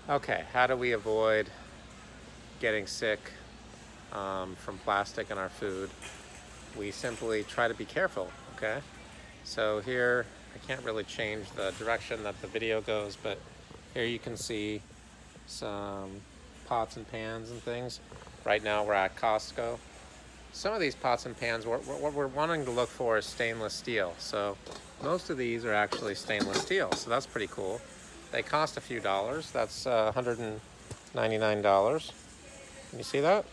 Okay, how do we avoid getting sick from plastic in our food? We simply try to be careful, okay? So here, I can't really change the direction that the video goes, but here you can see some pots and pans and things. Right now we're at Costco. Some of these pots and pans, what we're wanting to look for is stainless steel. So most of these are actually stainless steel, so that's pretty cool. They cost a few dollars. That's $199. Can you see that?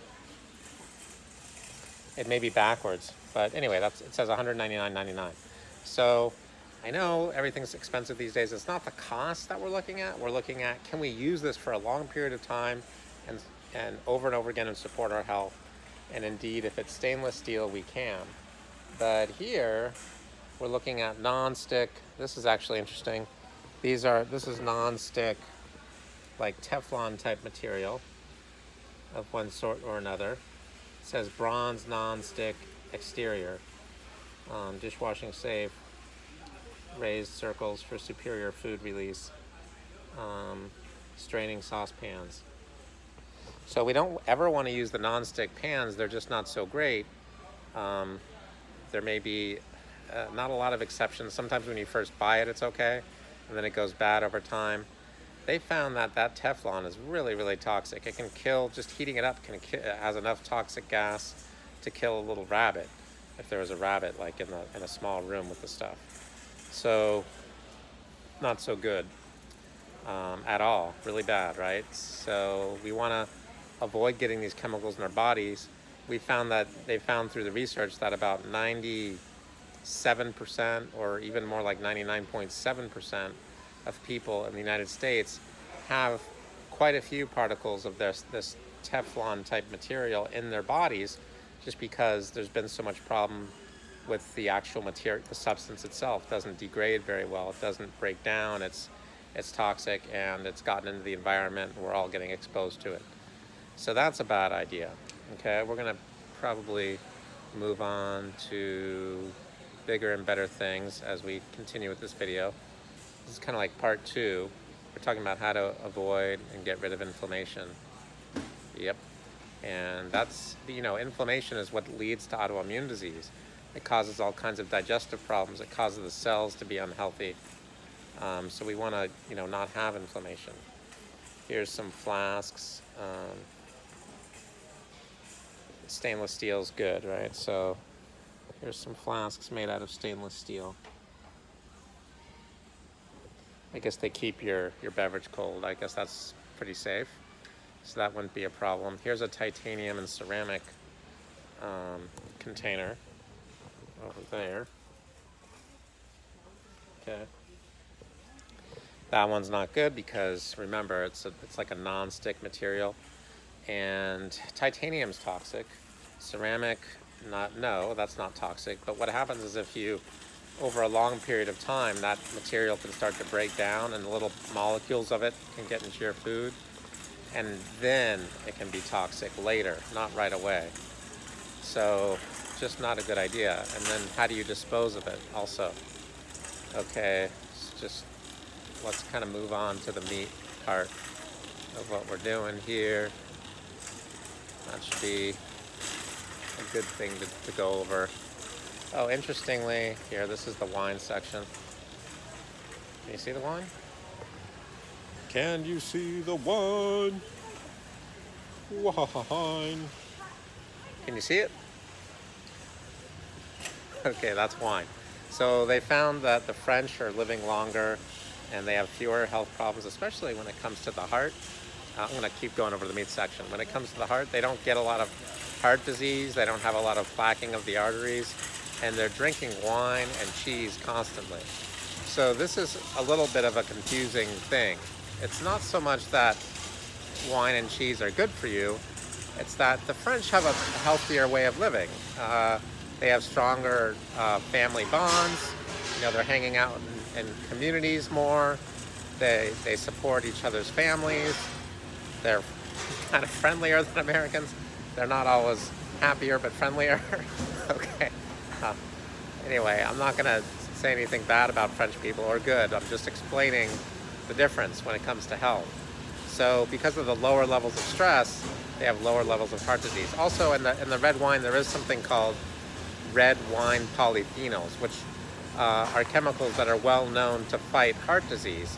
It may be backwards, but anyway, it says $199.99. So I know everything's expensive these days. It's not the cost that we're looking at. We're looking at, can we use this for a long period of time and over again and support our health? And indeed, if it's stainless steel, we can. But here, we're looking at non-stick. This is actually interesting. This is non-stick, like Teflon type material of one sort or another. It says bronze non-stick exterior, dishwashing safe, raised circles for superior food release, straining saucepans. So we don't ever want to use the non-stick pans. They're just not so great. There may be not a lot of exceptions. Sometimes when you first buy it, it's okay, and then it goes bad over time. They found that Teflon is really, really toxic. It can kill, just heating it up has enough toxic gas to kill a little rabbit, if there was a rabbit like in a small room with the stuff. So not so good at all. Really bad, right? So we want to avoid getting these chemicals in our bodies. They found through the research that about 97% or even more like 99.7% of people in the United States have quite a few particles of this Teflon type material in their bodies, just because there's been so much problem with the actual material. The substance itself doesn't degrade very well. It doesn't break down. It's toxic, and it's gotten into the environment, and we're all getting exposed to it. So that's a bad idea. Okay, we're gonna probably move on to bigger and better things as we continue with this video. This is kind of like part 2. We're talking about how to avoid and get rid of inflammation. Yep. And that's, inflammation is what leads to autoimmune disease. It causes all kinds of digestive problems. It causes the cells to be unhealthy. So we want to, not have inflammation. Here's some flasks. Stainless steel is good, right? So here's some flasks made out of stainless steel. I guess they keep your beverage cold. I guess that's pretty safe. So that wouldn't be a problem. Here's a titanium and ceramic container over there. Okay. That one's not good because, remember, it's like a non-stick material, and titanium's toxic. Ceramic, no, that's not toxic. But what happens is if you, over a long period of time, that material can start to break down, and the little molecules of it can get into your food, and then it can be toxic later, not right away. So, just not a good idea. And then how do you dispose of it also? Okay, let's kind of move on to the meat part of what we're doing here. That should be a good thing to go over. Oh, interestingly, here, this is the wine section. Can you see the wine? Can you see the wine? Wine. Can you see it? Okay, that's wine. So they found that the French are living longer and they have fewer health problems, especially when it comes to the heart. I'm going to keep going over the meat section. When it comes to the heart, they don't get a lot of heart disease. They don't have a lot of plaquing of the arteries, and they're drinking wine and cheese constantly. So this is a little bit of a confusing thing. It's not so much that wine and cheese are good for you. It's that the French have a healthier way of living. They have stronger family bonds. They're hanging out in communities more. They support each other's families. They're kind of friendlier than Americans. They're not always happier, but friendlier. Okay. Anyway, I'm not going to say anything bad about French people or good. I'm just explaining the difference when it comes to health. So because of the lower levels of stress, they have lower levels of heart disease. Also, in the red wine, there is something called red wine polyphenols, which are chemicals that are well known to fight heart disease.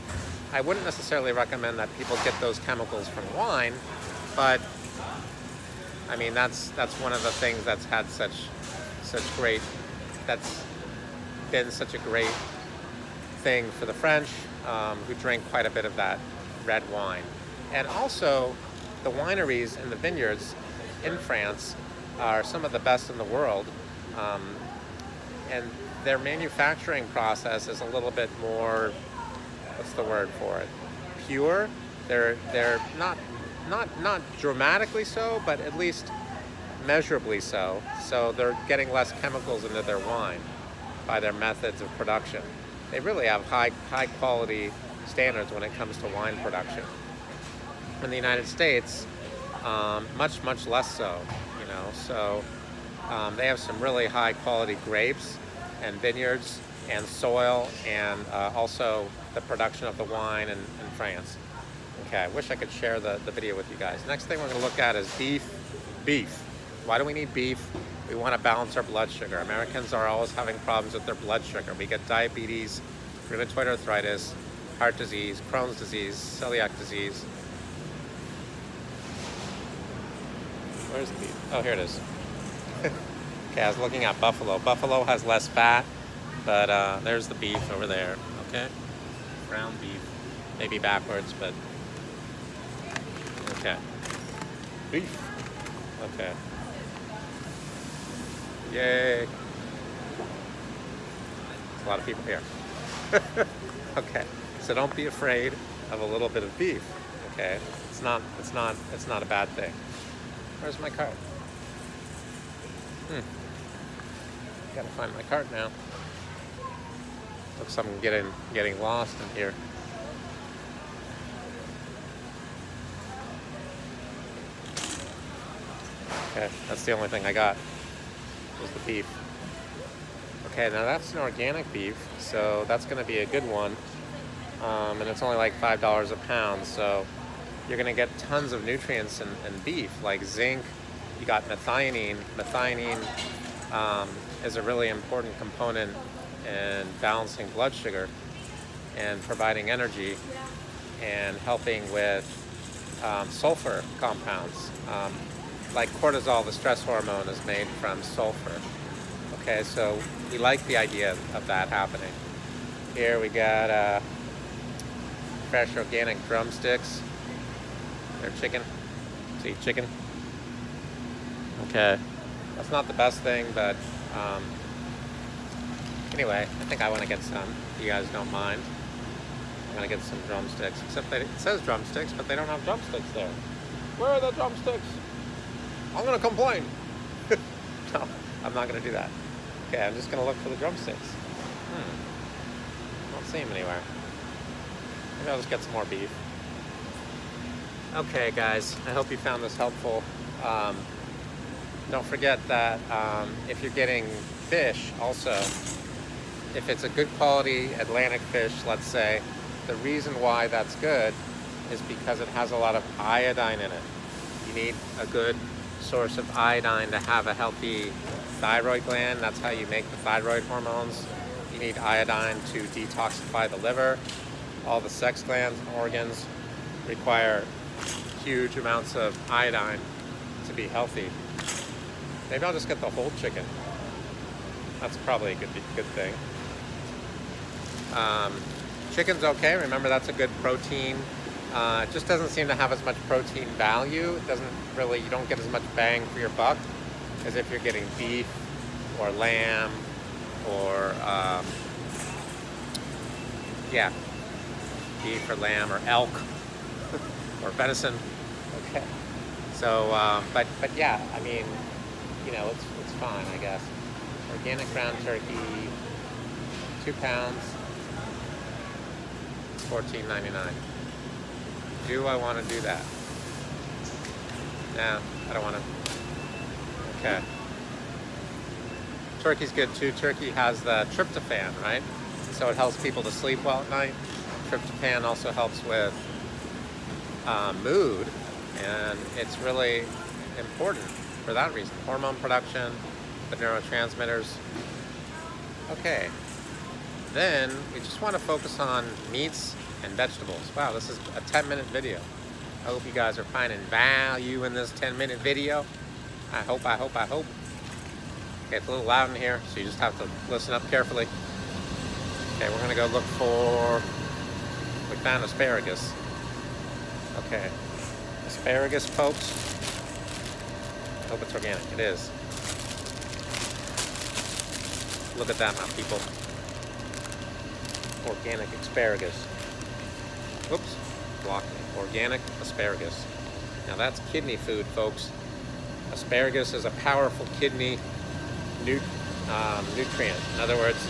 I wouldn't necessarily recommend that people get those chemicals from wine, but I mean that's one of the things that's had that's been such a great thing for the French, who drink quite a bit of that red wine. And also, the wineries and the vineyards in France are some of the best in the world, and their manufacturing process is a little bit more, what's the word for it, pure. They're not dramatically so, but at least measurably so. So they're getting less chemicals into their wine by their methods of production. They really have high quality standards when it comes to wine production. In the United States, much less so, you know. So they have some really high quality grapes and vineyards and soil, and also the production of the wine in France. Okay, I wish I could share the video with you guys. Next thing we're going to look at is beef. Why do we need beef? We want to balance our blood sugar. Americans are always having problems with their blood sugar. We get diabetes, rheumatoid arthritis, heart disease, Crohn's disease, celiac disease. Where's the beef? Oh, here it is. Okay, I was looking at buffalo. Buffalo has less fat, but there's the beef over there. Okay, ground beef. Maybe backwards, but okay. Beef. Okay. Yay. There's a lot of people here. Okay, so don't be afraid of a little bit of beef. Okay, it's not a bad thing. Where's my cart? Gotta find my cart now. Looks like I'm getting lost in here. Okay, that's the only thing I got, was the beef. Okay, now that's an organic beef, so that's gonna be a good one. And it's only like $5 a pound, so you're gonna get tons of nutrients in beef, like zinc. You got methionine. Methionine is a really important component in balancing blood sugar and providing energy and helping with sulfur compounds. Like cortisol, the stress hormone, is made from sulfur. Okay, so we like the idea of that happening. Here we got fresh organic drumsticks. They're chicken. See, chicken. Okay, that's not the best thing, but anyway, I think I want to get some, if you guys don't mind. I'm gonna get some drumsticks, except that it says drumsticks, but they don't have drumsticks there. Where are the drumsticks? I'm gonna complain. No, I'm not gonna do that. Okay, I'm just gonna look for the drumsticks. I don't see them anywhere. Maybe I'll just get some more beef. Okay, guys, I hope you found this helpful. Don't forget that if you're getting fish, also, if it's a good quality Atlantic fish, let's say, the reason why that's good is because it has a lot of iodine in it. You need a good source of iodine to have a healthy thyroid gland. That's how you make the thyroid hormones. You need iodine to detoxify the liver. All the sex glands and organs require huge amounts of iodine to be healthy. Maybe I'll just get the whole chicken. That's probably a good thing. Chicken's okay. Remember, that's a good protein. It just doesn't seem to have as much protein value. It doesn't really, you don't get as much bang for your buck as if you're getting beef or lamb or, yeah, beef or lamb or elk or venison. Okay. So, but yeah, I mean, you know, it's fine, I guess. Organic ground turkey, 2 pounds, $14.99. Do I want to do that? No, I don't want to. Okay. Turkey's good too. Turkey has the tryptophan, right? So it helps people to sleep well at night. Tryptophan also helps with mood, and it's really important for that reason. Hormone production, the neurotransmitters. Okay, then we just want to focus on meats and vegetables. Wow, this is a 10-minute video. I hope you guys are finding value in this 10-minute video. I hope. Okay, it's a little loud in here, so you just have to listen up carefully. Okay, we're gonna go look for, we found asparagus. Okay, asparagus, folks. Hope it's organic. It is. Look at that, my people. Organic asparagus. Whoops, blocked me. Organic asparagus. Now that's kidney food, folks. Asparagus is a powerful kidney nutrient. In other words,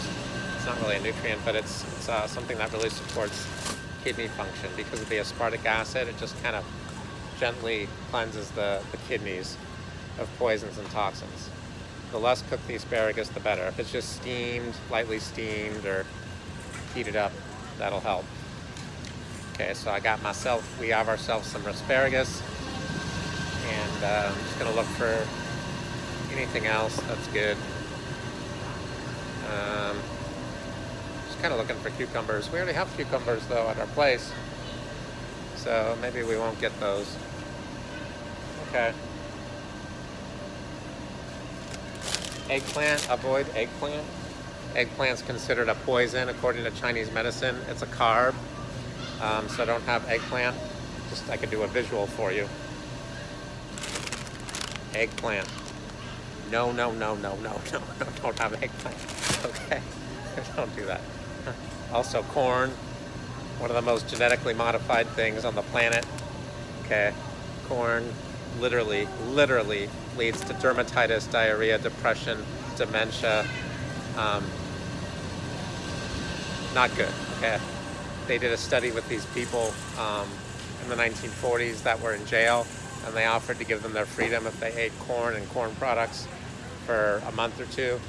it's not really a nutrient, but it's something that really supports kidney function because of the aspartic acid. It just kind of gently cleanses the kidneys of poisons and toxins. The less cooked the asparagus, the better. If it's just steamed, lightly steamed, or heated up, that'll help. Okay, so we have ourselves some asparagus, and I'm just gonna look for anything else that's good. Just kind of looking for cucumbers. We already have cucumbers though at our place, so maybe we won't get those. Okay. Eggplant, avoid eggplant. Eggplant's considered a poison according to Chinese medicine. It's a carb, so don't have eggplant. Just, I could do a visual for you. Eggplant. No, don't have eggplant. Okay, don't do that. Also corn, one of the most genetically modified things on the planet. Okay, corn literally leads to dermatitis, diarrhea, depression, dementia. Not good, okay? They did a study with these people in the 1940s that were in jail, and they offered to give them their freedom if they ate corn and corn products for a month or two,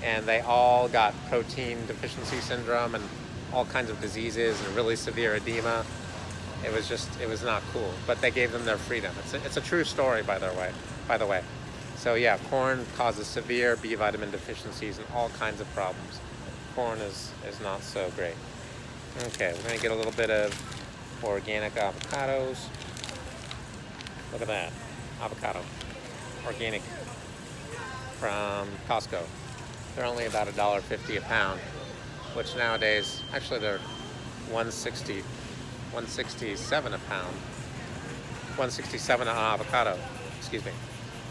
and they all got protein deficiency syndrome and all kinds of diseases and really severe edema. It was not cool, but they gave them their freedom. It's a true story, by the way. So yeah, corn causes severe B vitamin deficiencies and all kinds of problems. Corn is not so great. Okay, we're gonna get a little bit of organic avocados. Look at that, avocado, organic from Costco. They're only about $1.50 a pound, which nowadays, actually they're $1.67 a pound. $1.67 an avocado, excuse me.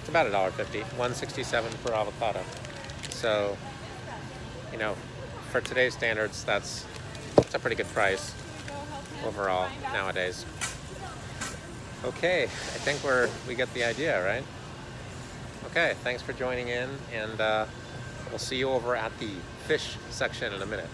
It's about $1.50, $1.67 per avocado. So, you know, for today's standards, that's a pretty good price overall nowadays. Okay, I think we get the idea, right? Okay, thanks for joining in, and we'll see you over at the fish section in a minute.